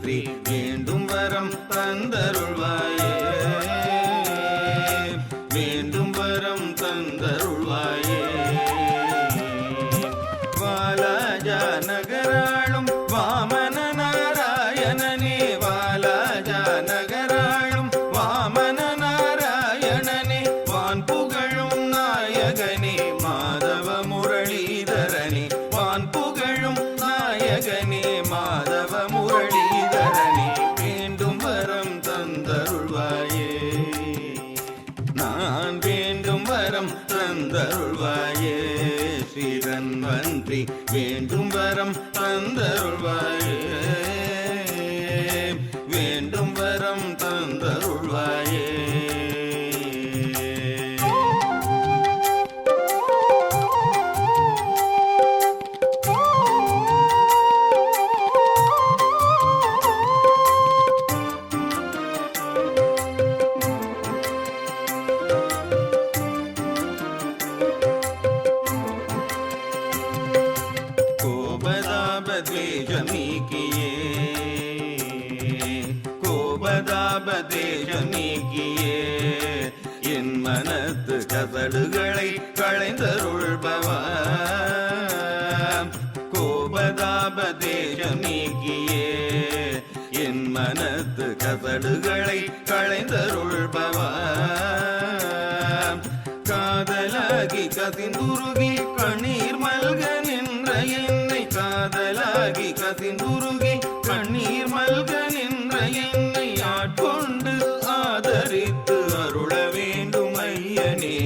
வன்றி வேண்டும் வரம் தந்தருள்வாயே, வேண்டும் வரம் தந்தருள்வாயே. வாலாஜா நகராளும் வாமன நாராயணனே, வாலாஜா நகராளும் வாமன நாராயணனே, வான் புகழும் நாயகனே மாதவ முரளிதரனே, வான் புகழும் நாயகனே மாதவ முரளிதரனே, வேண்டும் வரம் தந்தருள்வாயே, நான் வேண்டும் வரம் தந்தருள்வாயே. ஸ்ரீதன்வந்திரி வேண்டும் வரம் தந்தருள்வாயே, வேண்டும் வரம் தந்தருள்வாயே. கோபதாபத்வேஷமீக்கியே, கோபதாபதேஷமீக்கியே, என் மனத்து கசடுகளை களைந்தருள்பவா. கோபதாபதேஷமீக்கியே, என் மனத்து கசடுகளை களைந்தருள்பவா. காதலாகி கசிந்துருகி கண்ணீர் மல்க நின்ற என்னை, காதலாகி கசிந்துருகி கண்ணீர் மல்க நின்ற என்னை ஆட்கொண்டு ஆதரித்து அருள வேண்டும் ஐயனே,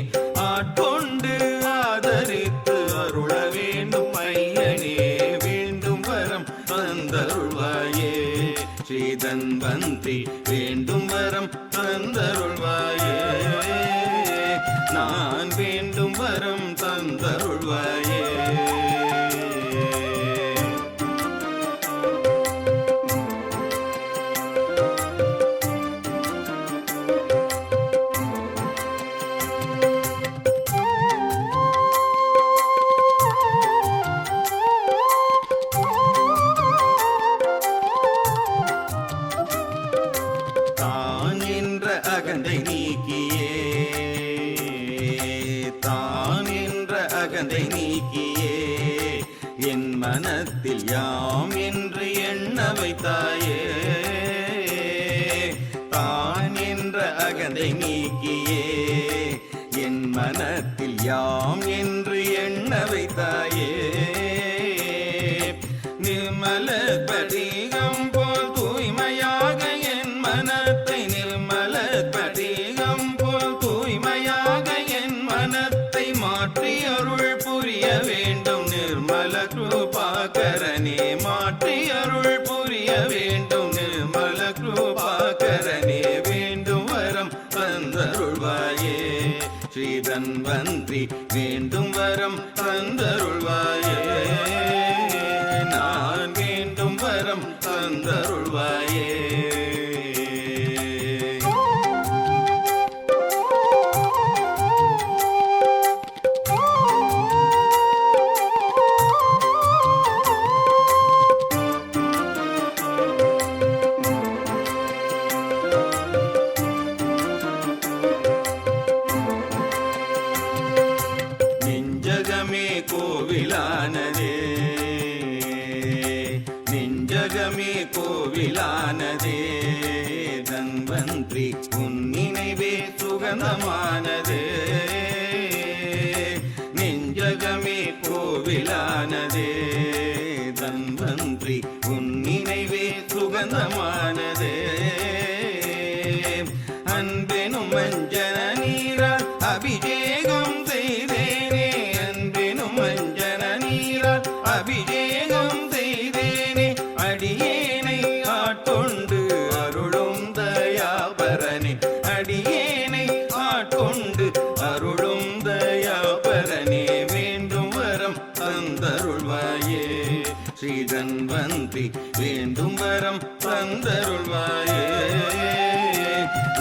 ஆட்கொண்டு ஆதரித்து அருள வேண்டும் ஐயனே, வேண்டும் வரம் தந்தருள்வாயே. ஸ்ரீதன்வந்திரி வேண்டும் வரம் தந்தருள்வாயே, நான் வேண்டும் வரம் தந்தருள்வாயே. தான் என்ற அகந்தை நீக்கியே, தான் என்ற அகந்தை நீக்கியே, என் மனத்தில் யாம் என்று எண்ண வைத்தாயே. தான் என்ற அகந்தை நீக்கியே, என் மனத்தில் யாம் என்று எண்ண வைத்தாயே. நிர்மல படிகம் போல் தூய்மையாக என் மனத்தை, நிர்மல படிகம் போல் தூய்மையாக என் மனத்தை மாற்றி அருள் புரிய வேண்டும் நிர்மல கிருபாகரனே, மாற்றி அருள் புரிய வேண்டும் நிர்மல கிருபாகரனே, வேண்டும் வரம் தந்தருள்வாயே. ஸ்ரீதன்வந்திரி வேண்டும் வரம் தந்தருள்வாயே, நான் வேண்டும் வரம் தந்தருள்வாயே. நெஞ்சகமே கோவிலானதே, நெஞ்சகமே கோவிலானதே, தன்வந்திரி உன் நினைவே சுகந்தமானதே. நெஞ்சகமே கோவிலானதே, தன்வந்திரி உன் நினைவே சுகந்தமானதே. அன்பெனும் மஞ்சன நீரால் அபிஷேகம் செய்தேனே, அன்பெனும் மஞ்சன நீரால் அபிஷேகம் செய்தேனே, அடியேனை ஆட்கொண்டு அருளும் தயாபரனே, அடியேனை ஆட்கொண்டு அருளும் தயாபரனே, வேண்டும் வரம் தந்தருள்வாயே. ஸ்ரீதன்வந்திரி வேண்டும் வரம் தந்தருள்வாயே,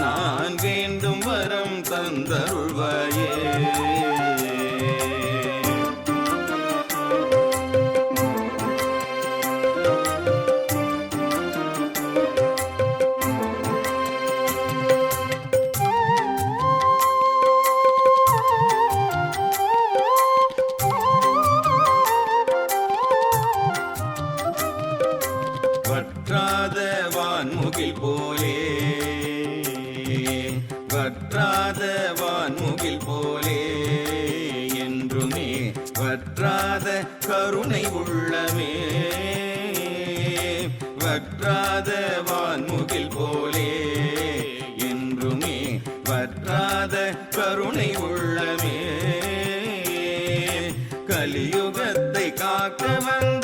நான் வேண்டும் வரம் தந்தருள்வாயே. வான்முகில் போலே வற்றாத வான்முகில் போலே என்றுமே வற்றாத கருணை உள்ளமே வற்றாத வான்முகில் போலே என்றுமே வற்றாத கருணை உள்ளமே கலியுகத்தை காக்க வந்த